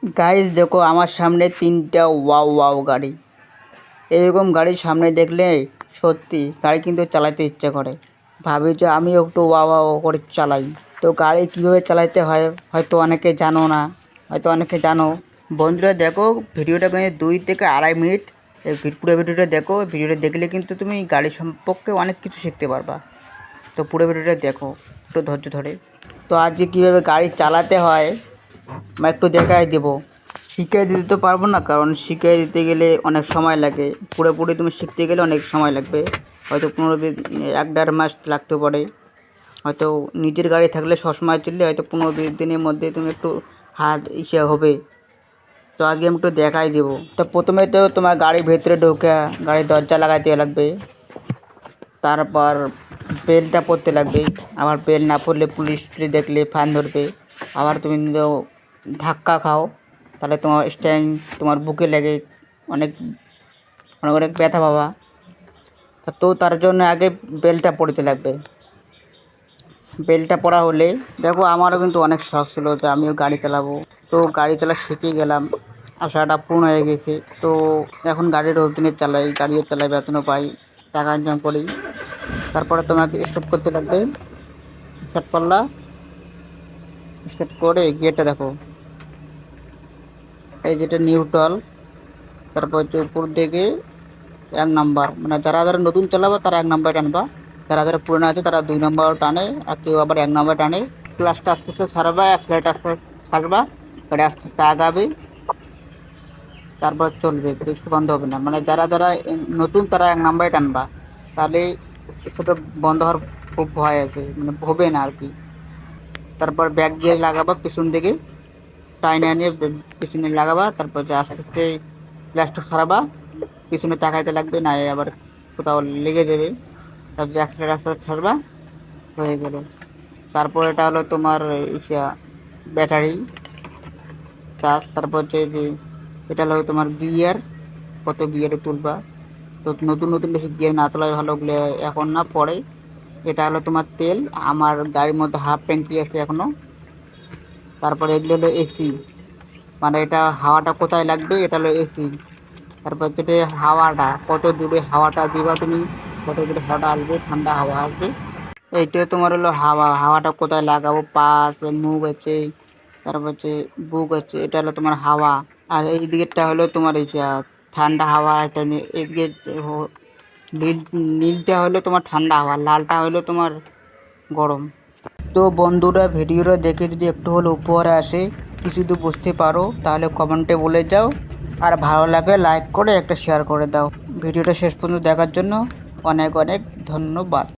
Guys দেখো আমার সামনে 3টা ওয়াও ওয়াও গাড়ি। এরকম গাড়ি সামনে দেখলে সত্যি গাড়ি কিন্তু চালাতে ইচ্ছা করে। ভাবি যে আমি একটু ওয়াও ওয়াও করে চালাই। তো গাড়ি কীভাবে চালাতে হয় হয়তো অনেকে জানো না, হয়তো অনেকে জানো। বন্ধুরা দেখো ভিডিওটা কিন্তু 2 থেকে 2.5 মিনিট। এই পুরো ভিডিওটা দেখো, ভিডিওটা দেখলে কিন্তু তুমি গাড়ি সম্পর্কে অনেক কিছু শিখতে পারবা। তো পুরো ভিডিওটা দেখো একটু ধৈর্য ধরে। তো আজকে কীভাবে গাড়ি চালাতে হয় আমি একটু দেখাই দেবো। শিখিয়ে দিতে তো পারবো না, কারণ শিখিয়ে দিতে গেলে অনেক সময় লাগে। পুরোপুরি তুমি শিখতে গেলে অনেক সময় লাগবে, হয়তো 1-1.5 মাস লাগতে পারে। হয়তো নিজের গাড়ি থাকলে সবসময় চললে হয়তো 15-20 দিনের মধ্যে তুমি একটু হাত হবে। তো আজকে আমি একটু দেখাই দেবো। তো প্রথমে তো তোমার গাড়ির ভেতরে ঢোকা গাড়ির দরজা লাগাতে লাগবে, তারপর বেলটা পরতে লাগবে। আবার বেল না পরলে পুলিশ দেখলে ফাইন ধরবে। আবার তুমি ধাক্কা খাও তাহলে তোমার স্ট্যান্ড তোমার বুকে লেগে অনেক অনেক অনেক ব্যথা পাবা। তো তার জন্য আগে বেলটা পরতে লাগবে। বেলটা পরা হলে দেখো আমারও কিন্তু অনেক শখ ছিল যে আমিও গাড়ি চালাবো। তো গাড়ি চালা শিখে গেলাম, আশাটা পূর্ণ হয়ে গেছে। তো এখন গাড়ি রোজ দিনের চালাই, গাড়িও চালাই, বেতনও পাই, টাকা ইনকাম করি। তারপরে তোমাকে স্টার্ট করতে লাগবে। স্টার্ট করলা, স্টার্ট করে গিয়ারটা দেখো, এই যেটা নিউট্রাল। তারপর হচ্ছে উপর দিকে 1 নাম্বার, মানে যারা যারা নতুন চালাবে তারা 1 নাম্বার টানবা, যারা যারা পুরনো আছে তারা 2 নাম্বার টানে, আর কেউ আবার 1 নাম্বার টানে। ক্লাসটা আস্তে আস্তে ছাড়বা, অ্যাক্সিলারেটর আস্তে আস্তে ছাড়বা, গাড়ি আস্তে আস্তে আগাবে, তারপর চলবে, কিছু বন্ধ হবে না। মানে যারা যারা নতুন তারা 1 নাম্বারে টানবা, তাহলে সেটা বন্ধ হওয়ার খুব ভয় আছে, মানে হবে না আর কি। তারপর ব্যাক গিয়ার লাগাবা পিছন দিকে, টাইনা নিয়ে পিছনে লাগাবা, তারপর যে আস্তে আস্তে ক্লাচটা ছাড়াবা, পিছনে তাকাইতে লাগবে না আবার কোথাও লেগে যাবে। তারপর যে অ্যাক্সিলারেটর আস্তে আস্তে ছাড়বা, হয়ে গেল। তারপর এটা হলো তোমার ব্যাটারি চার্জ। তারপর হচ্ছে যে এটা হলো তোমার গিয়ার, কত গিয়ারে তুলবা। তো নতুন নতুন বেশি গিয়ার না তোলাই ভালো, ওগুলো এখন না পরে। এটা হলো তোমার তেল, আমার গাড়ির মধ্যে হাফ ট্যাঙ্কি আছে এখনো। তারপরে এগুলো হলো এসি, মানে এটা হাওয়াটা কোথায় লাগবে, এটা হলো এসি। তারপর যেটা হাওয়াটা কত দূরে হাওয়াটা দিবা তুমি, কত দূরে হাওয়াটা আসবে, ঠান্ডা হাওয়া আসবে। এইটা তোমার হলো হাওয়া, হাওয়াটা কোথায় লাগাবো, পা আছে, মুখ আছে, তারপর হচ্ছে বুক আছে, এটা হলো তোমার হাওয়া। আর এই দিকেরটা হলো তোমার এই ঠান্ডা হাওয়া। এটা এইদিকে নীল, নীলটা হলো তোমার ঠান্ডা হাওয়া, লালটা হলো তোমার গরম। তো বন্ধুরা ভিডিওটা দেখে যদি একটু হলে উপহারে আসে, কিছু যদি বুঝতে পারো তাহলে কমেন্টে বলে যাও, আর ভালো লাগে লাইক করে একটা শেয়ার করে দাও। ভিডিওটা শেষ পর্যন্ত দেখার জন্য অনেক অনেক ধন্যবাদ।